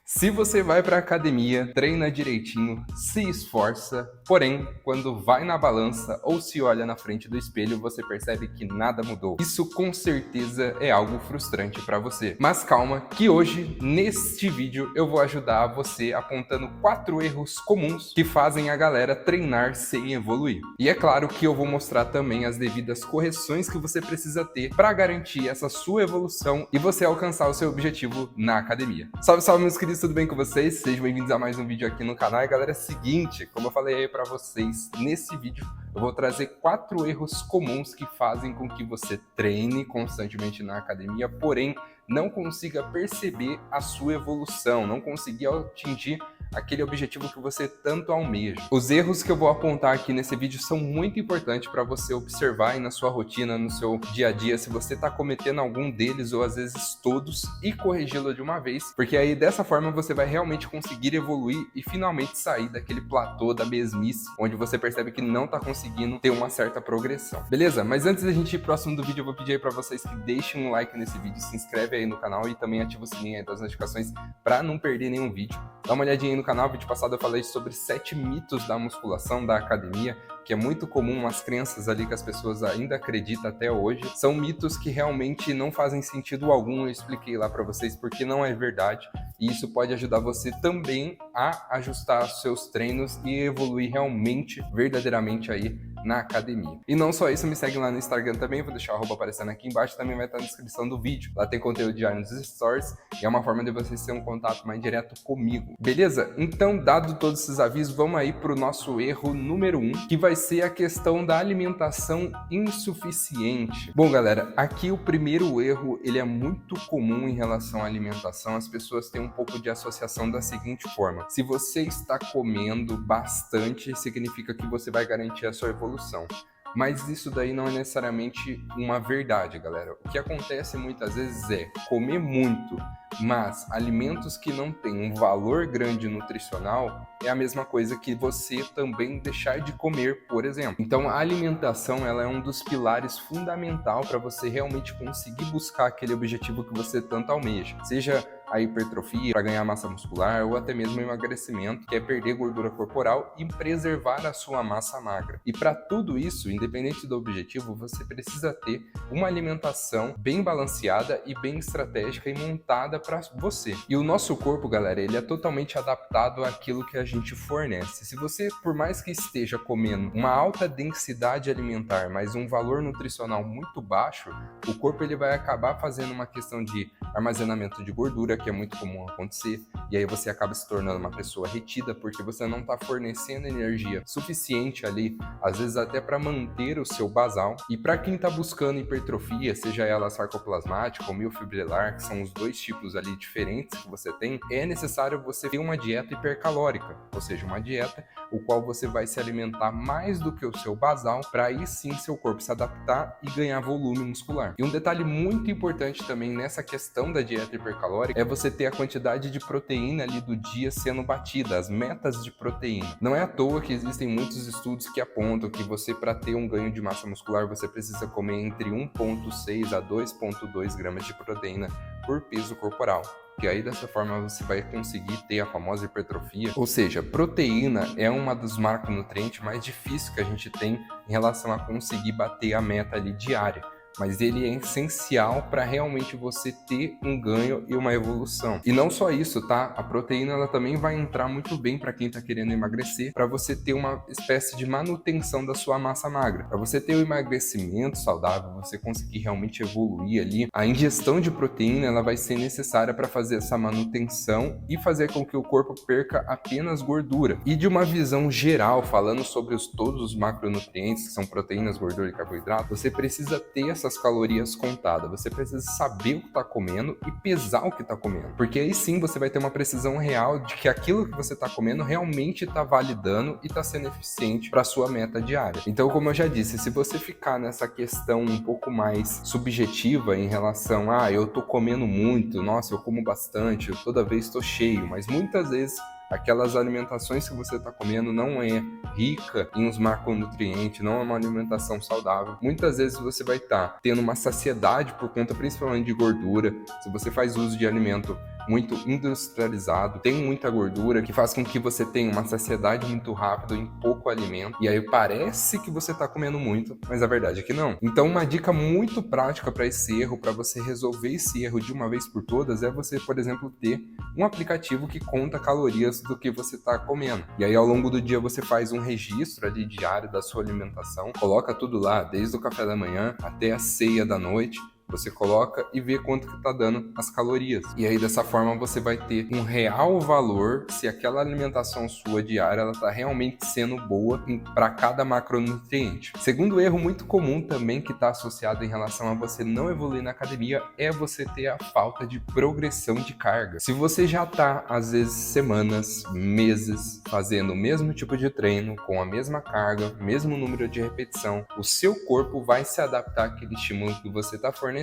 Se você vai para a academia, treina direitinho, se esforça, porém, quando vai na balança ou se olha na frente do espelho, você percebe que nada mudou. Isso com certeza é algo frustrante para você. Mas calma, que hoje, neste vídeo, eu vou ajudar você apontando 4 erros comuns que fazem a galera treinar sem evoluir. E é claro que eu vou mostrar também as devidas correções que você precisa ter para garantir essa sua evolução e você alcançar o seu objetivo na academia. Salve, salve, meus queridos! Tudo bem com vocês? Sejam bem-vindos a mais um vídeo aqui no canal. E galera, é o seguinte, como eu falei aí pra vocês, nesse vídeo eu vou trazer 4 erros comuns que fazem com que você treine constantemente na academia, porém não consiga perceber a sua evolução, não consiga atingir aquele objetivo que você tanto almeja. Os erros que eu vou apontar aqui nesse vídeo são muito importantes para você observar aí na sua rotina, no seu dia a dia, se você está cometendo algum deles ou às vezes todos e corrigi-lo de uma vez, porque aí dessa forma você vai realmente conseguir evoluir e finalmente sair daquele platô da mesmice, onde você percebe que não está conseguindo ter uma certa progressão. Beleza? Mas antes da gente ir próximo do vídeo, eu vou pedir aí para vocês que deixem um like nesse vídeo, se inscreve aí no canal e também ativa o sininho aí das notificações para não perder nenhum vídeo. Dá uma olhadinha aí no canal, vídeo passado eu falei sobre 7 mitos da musculação, da academia, que é muito comum, umas crenças ali que as pessoas ainda acreditam até hoje. São mitos que realmente não fazem sentido algum, eu expliquei lá para vocês porque não é verdade. E isso pode ajudar você também a ajustar os seus treinos e evoluir realmente, verdadeiramente aí na academia. E não só isso, me segue lá no Instagram também, vou deixar o arroba aparecendo aqui embaixo, também vai estar na descrição do vídeo. Lá tem conteúdo diário nos stories e é uma forma de vocês terem um contato mais direto comigo. Beleza? Então, dado todos esses avisos, vamos aí para o nosso erro número 1, que vai ser a questão da alimentação insuficiente. Bom, galera, aqui o primeiro erro, ele é muito comum em relação à alimentação. As pessoas têm um pouco de associação da seguinte forma: se você está comendo bastante, significa que você vai garantir a sua evolução. Mas isso daí não é necessariamente uma verdade, galera. O que acontece muitas vezes é comer muito, mas alimentos que não têm um valor grande nutricional é a mesma coisa que você também deixar de comer, por exemplo. Então a alimentação, ela é um dos pilares fundamental para você realmente conseguir buscar aquele objetivo que você tanto almeja. Seja a hipertrofia, para ganhar massa muscular, ou até mesmo o emagrecimento, que é perder gordura corporal e preservar a sua massa magra. E para tudo isso, independente do objetivo, você precisa ter uma alimentação bem balanceada e bem estratégica e montada para você. E o nosso corpo, galera, ele é totalmente adaptado àquilo que a gente fornece. Se você, por mais que esteja comendo uma alta densidade alimentar, mas um valor nutricional muito baixo, o corpo ele vai acabar fazendo uma questão de armazenamento de gordura, que é muito comum acontecer, e aí você acaba se tornando uma pessoa retida porque você não está fornecendo energia suficiente ali, às vezes até para manter o seu basal. E para quem está buscando hipertrofia, seja ela sarcoplasmática ou miofibrilar, que são os dois tipos ali diferentes que você tem, é necessário você ter uma dieta hipercalórica, ou seja, uma dieta o qual você vai se alimentar mais do que o seu basal, para aí sim seu corpo se adaptar e ganhar volume muscular. E um detalhe muito importante também nessa questão da dieta hipercalórica é você ter a quantidade de proteína ali do dia sendo batida, as metas de proteína. Não é à toa que existem muitos estudos que apontam que você, para ter um ganho de massa muscular, você precisa comer entre 1,6 a 2,2 gramas de proteína por peso corporal. E aí dessa forma você vai conseguir ter a famosa hipertrofia. Ou seja, proteína é uma dos macronutrientes mais difíceis que a gente tem em relação a conseguir bater a meta ali diária. Mas ele é essencial para realmente você ter um ganho e uma evolução. E não só isso, tá? A proteína ela também vai entrar muito bem para quem está querendo emagrecer, para você ter uma espécie de manutenção da sua massa magra. Para você ter o emagrecimento saudável, você conseguir realmente evoluir ali, a ingestão de proteína ela vai ser necessária para fazer essa manutenção e fazer com que o corpo perca apenas gordura. E de uma visão geral, falando sobre todos os macronutrientes, que são proteínas, gordura e carboidrato, você precisa ter essa calorias contadas, você precisa saber o que está comendo e pesar o que está comendo, porque aí sim você vai ter uma precisão real de que aquilo que você está comendo realmente está validando e está sendo eficiente para sua meta diária. Então, como eu já disse, se você ficar nessa questão um pouco mais subjetiva em relação a eu tô comendo muito, nossa, eu como bastante, eu toda vez estou cheio, mas muitas vezes aquelas alimentações que você está comendo não é rica em uns macronutrientes, não é uma alimentação saudável. Muitas vezes você vai estar tendo uma saciedade por conta principalmente de gordura. Se você faz uso de alimento muito industrializado, tem muita gordura, que faz com que você tenha uma saciedade muito rápida em pouco alimento, e aí parece que você está comendo muito, mas a verdade é que não. Então uma dica muito prática para esse erro, para você resolver esse erro de uma vez por todas, é você, por exemplo, ter um aplicativo que conta calorias do que você está comendo. E aí ao longo do dia você faz um registro ali diário da sua alimentação, coloca tudo lá, desde o café da manhã até a ceia da noite. Você coloca e vê quanto que tá dando as calorias. E aí dessa forma você vai ter um real valor se aquela alimentação sua diária ela tá realmente sendo boa para cada macronutriente. Segundo erro muito comum também que está associado em relação a você não evoluir na academia é você ter a falta de progressão de carga. Se você já tá às vezes semanas, meses fazendo o mesmo tipo de treino com a mesma carga, mesmo número de repetição, o seu corpo vai se adaptar àquele estímulo que você está fornecendo.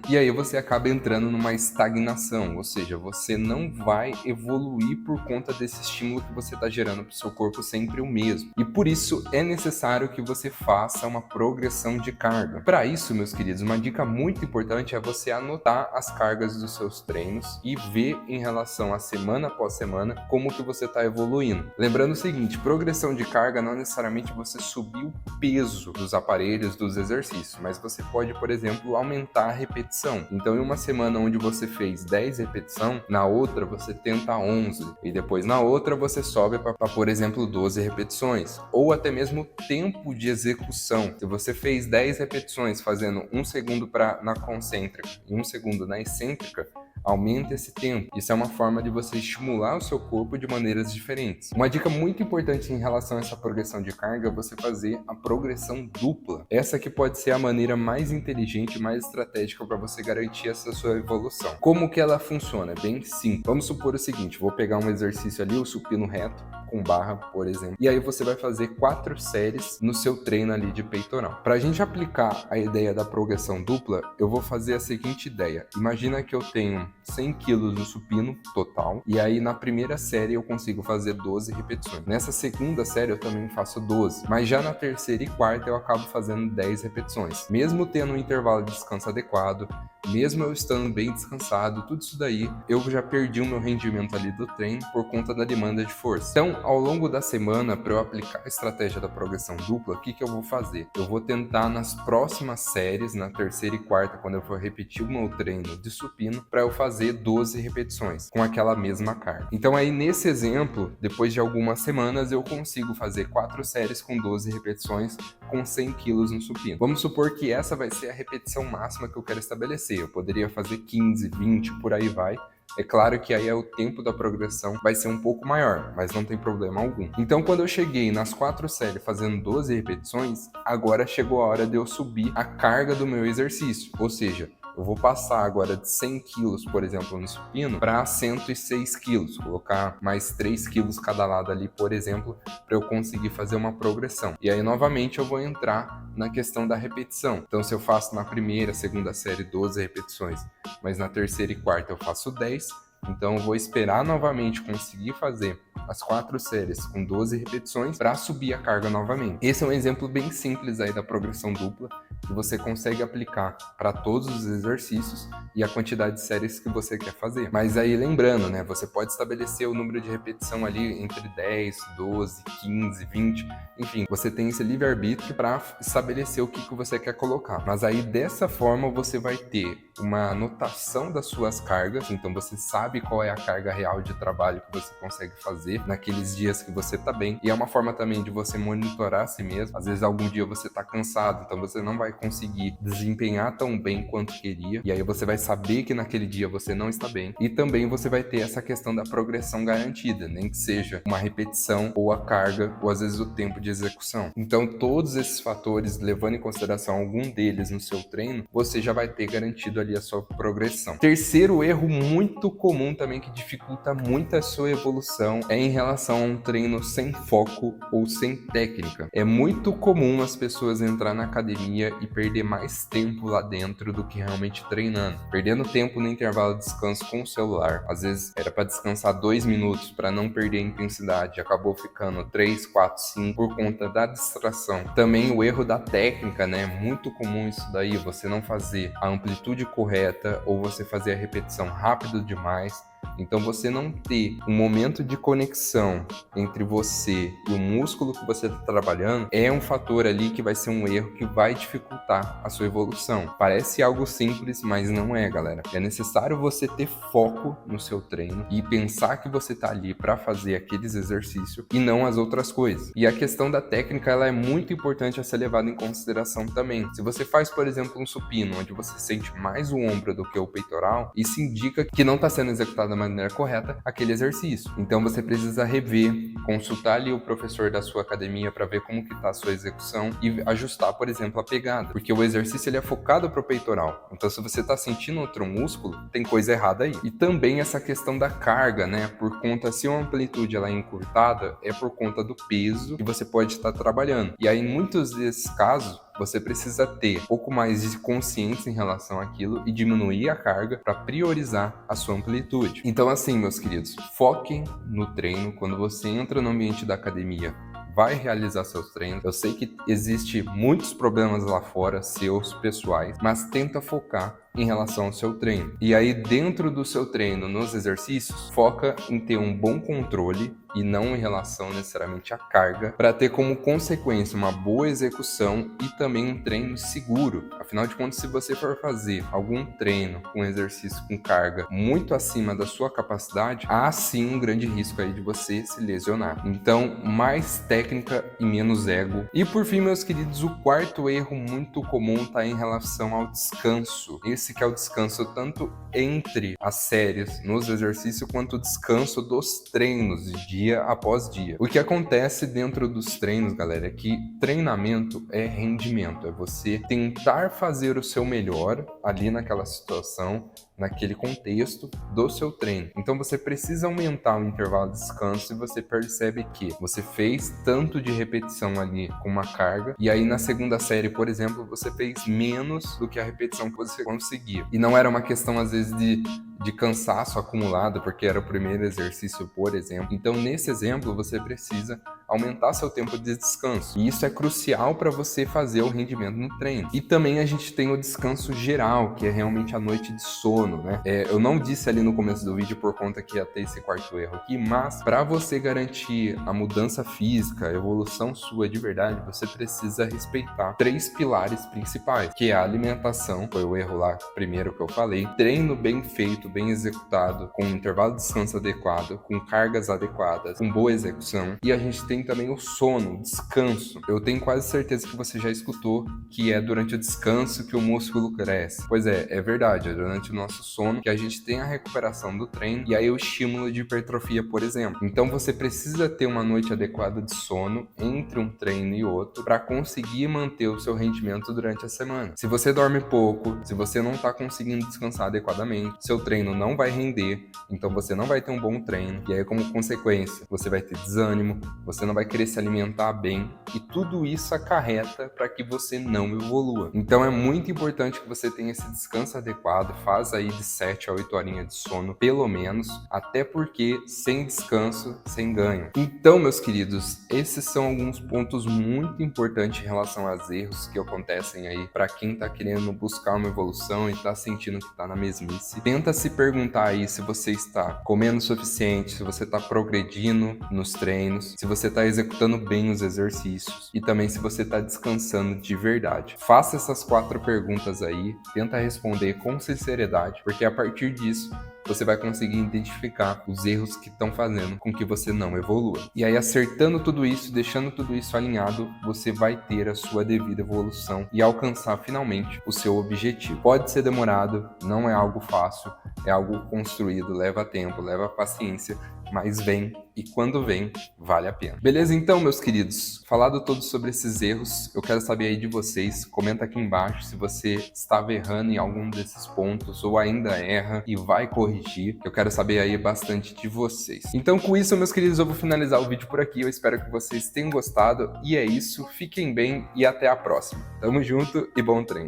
E aí você acaba entrando numa estagnação, ou seja, você não vai evoluir por conta desse estímulo que você está gerando para o seu corpo sempre o mesmo. E por isso é necessário que você faça uma progressão de carga. Para isso, meus queridos, uma dica muito importante é você anotar as cargas dos seus treinos e ver em relação a semana após semana como que você está evoluindo. Lembrando o seguinte, progressão de carga não necessariamente você subir o peso dos aparelhos, dos exercícios, mas você pode, por exemplo, aumentar a repetição. Então, em uma semana onde você fez 10 repetições, na outra você tenta 11 e depois na outra você sobe para, por exemplo, 12 repetições. Ou até mesmo tempo de execução. Se você fez 10 repetições fazendo 1 segundo na concêntrica e 1 segundo na excêntrica, aumenta esse tempo. Isso é uma forma de você estimular o seu corpo de maneiras diferentes. Uma dica muito importante em relação a essa progressão de carga é você fazer a progressão dupla. Essa que pode ser a maneira mais inteligente, mais estratégica para você garantir essa sua evolução. Como que ela funciona? É bem simples. Vamos supor o seguinte, vou pegar um exercício ali, o supino reto, com barra, por exemplo, e aí você vai fazer 4 séries no seu treino ali de peitoral. Para a gente aplicar a ideia da progressão dupla, eu vou fazer a seguinte ideia. Imagina que eu tenho 100 kg no supino total, e aí na primeira série eu consigo fazer 12 repetições. Nessa segunda série eu também faço 12, mas já na terceira e quarta eu acabo fazendo 10 repetições. Mesmo tendo um intervalo de descanso adequado, mesmo eu estando bem descansado, tudo isso daí, eu já perdi o meu rendimento ali do treino por conta da demanda de força. Então, ao longo da semana, para eu aplicar a estratégia da progressão dupla, o que eu vou fazer? Eu vou tentar nas próximas séries, na terceira e quarta, quando eu for repetir o meu treino de supino, para eu fazer 12 repetições com aquela mesma carga. Então aí nesse exemplo, depois de algumas semanas, eu consigo fazer 4 séries com 12 repetições com 100 kg no supino. Vamos supor que essa vai ser a repetição máxima que eu quero estabelecer. Eu poderia fazer 15, 20, por aí vai. É claro que aí o tempo da progressão vai ser um pouco maior, mas não tem problema algum. Então, quando eu cheguei nas 4 séries fazendo 12 repetições, agora chegou a hora de eu subir a carga do meu exercício. Ou seja, eu vou passar agora de 100 quilos, por exemplo, no supino, para 106 quilos. Colocar mais 3 quilos cada lado ali, por exemplo, para eu conseguir fazer uma progressão. E aí, novamente, eu vou entrar na questão da repetição. Então, se eu faço na primeira, segunda série 12 repetições, mas na terceira e quarta eu faço 10, então eu vou esperar novamente conseguir fazer as 4 séries com 12 repetições para subir a carga novamente. Esse é um exemplo bem simples aí da progressão dupla que você consegue aplicar para todos os exercícios e a quantidade de séries que você quer fazer. Mas aí lembrando, né, você pode estabelecer o número de repetição ali entre 10, 12, 15, 20, enfim, você tem esse livre-arbítrio para estabelecer o que você quer colocar. Mas aí dessa forma você vai ter uma anotação das suas cargas, então você sabe qual é a carga real de trabalho que você consegue fazer naqueles dias que você tá bem, e é uma forma também de você monitorar a si mesmo. Às vezes algum dia você tá cansado, então você não vai conseguir desempenhar tão bem quanto queria, e aí você vai saber que naquele dia você não está bem, e também você vai ter essa questão da progressão garantida, nem que seja uma repetição ou a carga, ou às vezes o tempo de execução. Então todos esses fatores, levando em consideração algum deles no seu treino, você já vai ter garantido ali a sua progressão. Terceiro erro muito comum também que dificulta muito a sua evolução é em relação a um treino sem foco ou sem técnica. É muito comum as pessoas entrar na academia e perder mais tempo lá dentro do que realmente treinando, perdendo tempo no intervalo de descanso com o celular. Às vezes era para descansar 2 minutos para não perder a intensidade, acabou ficando 3, 4, 5 por conta da distração. Também o erro da técnica, né? Muito comum isso daí, você não fazer a amplitude correta ou você fazer a repetição rápido demais. Então você não ter um momento de conexão entre você e o músculo que você está trabalhando é um fator ali que vai ser um erro que vai dificultar a sua evolução. Parece algo simples, mas não é, galera. É necessário você ter foco no seu treino e pensar que você está ali para fazer aqueles exercícios e não as outras coisas. E a questão da técnica, ela é muito importante a ser levada em consideração também. Se você faz, por exemplo, um supino, onde você sente mais o ombro do que o peitoral, isso indica que não está sendo executado da maneira correta aquele exercício. Então você precisa rever, consultar ali o professor da sua academia para ver como que está a sua execução e ajustar, por exemplo, a pegada, porque o exercício ele é focado para o peitoral. Então se você está sentindo outro músculo, tem coisa errada aí. E também essa questão da carga, né? Por conta, se uma amplitude ela é encurtada, é por conta do peso que você pode estar trabalhando. E aí, em muitos desses casos, você precisa ter um pouco mais de consciência em relação àquilo e diminuir a carga para priorizar a sua amplitude. Então, assim, meus queridos, foquem no treino. Quando você entra no ambiente da academia, vai realizar seus treinos. Eu sei que existe muitos problemas lá fora, seus, pessoais, mas tenta focar em relação ao seu treino. E aí, dentro do seu treino, nos exercícios, foca em ter um bom controle e não em relação necessariamente à carga, para ter como consequência uma boa execução e também um treino seguro. Afinal de contas, se você for fazer algum treino com exercício com carga muito acima da sua capacidade, há sim um grande risco aí de você se lesionar. Então, mais técnica e menos ego. E por fim, meus queridos, o quarto erro muito comum está em relação ao descanso. Esse que é o descanso tanto entre as séries nos exercícios quanto o descanso dos treinos de dia após dia. O que acontece dentro dos treinos, galera, é que treinamento é rendimento, é você tentar fazer o seu melhor ali naquela situação, naquele contexto do seu treino. Então você precisa aumentar o intervalo de descanso e você percebe que você fez tanto de repetição ali com uma carga e aí na segunda série, por exemplo, você fez menos do que a repetição que você conseguia. E não era uma questão às vezes de cansaço acumulado, porque era o primeiro exercício, por exemplo. Então, nesse exemplo, você precisa aumentar seu tempo de descanso. E isso é crucial para você fazer o rendimento no treino. E também a gente tem o descanso geral, que é realmente a noite de sono, né? Eu não disse ali no começo do vídeo por conta que ia ter esse quarto erro aqui, mas para você garantir a mudança física, a evolução sua de verdade, você precisa respeitar 3 pilares principais, que é a alimentação, foi o erro lá primeiro que eu falei, treino bem feito, bem executado, com um intervalo de descanso adequado, com cargas adequadas, com boa execução. E a gente tem também o sono, o descanso. Eu tenho quase certeza que você já escutou que é durante o descanso que o músculo cresce. Pois é verdade, é durante o nosso sono que a gente tem a recuperação do treino e aí o estímulo de hipertrofia, por exemplo. Então você precisa ter uma noite adequada de sono entre um treino e outro para conseguir manter o seu rendimento durante a semana. Se você dorme pouco, se você não está conseguindo descansar adequadamente, seu treino não vai render, então você não vai ter um bom treino, e aí como consequência você vai ter desânimo, você não vai querer se alimentar bem, e tudo isso acarreta para que você não evolua. Então é muito importante que você tenha esse descanso adequado, faz aí de 7 a 8 horinhas de sono, pelo menos, até porque sem descanso, sem ganho. Então, meus queridos, esses são alguns pontos muito importantes em relação aos erros que acontecem aí para quem tá querendo buscar uma evolução e tá sentindo que tá na mesmice. Tenta se perguntar aí se você está comendo o suficiente, se você está progredindo nos treinos, se você está executando bem os exercícios e também se você está descansando de verdade. Faça essas 4 perguntas aí, tenta responder com sinceridade, porque a partir disso você vai conseguir identificar os erros que estão fazendo com que você não evolua. E aí, acertando tudo isso, deixando tudo isso alinhado, você vai ter a sua devida evolução e alcançar finalmente o seu objetivo. Pode ser demorado, não é algo fácil, é algo construído, leva tempo, leva paciência, mas vem, e quando vem, vale a pena. Beleza? Então, meus queridos, falado todo sobre esses erros, eu quero saber aí de vocês, comenta aqui embaixo se você estava errando em algum desses pontos ou ainda erra e vai corrigir, eu quero saber aí bastante de vocês. Então, com isso, meus queridos, eu vou finalizar o vídeo por aqui, eu espero que vocês tenham gostado, e é isso, fiquem bem e até a próxima. Tamo junto e bom treino!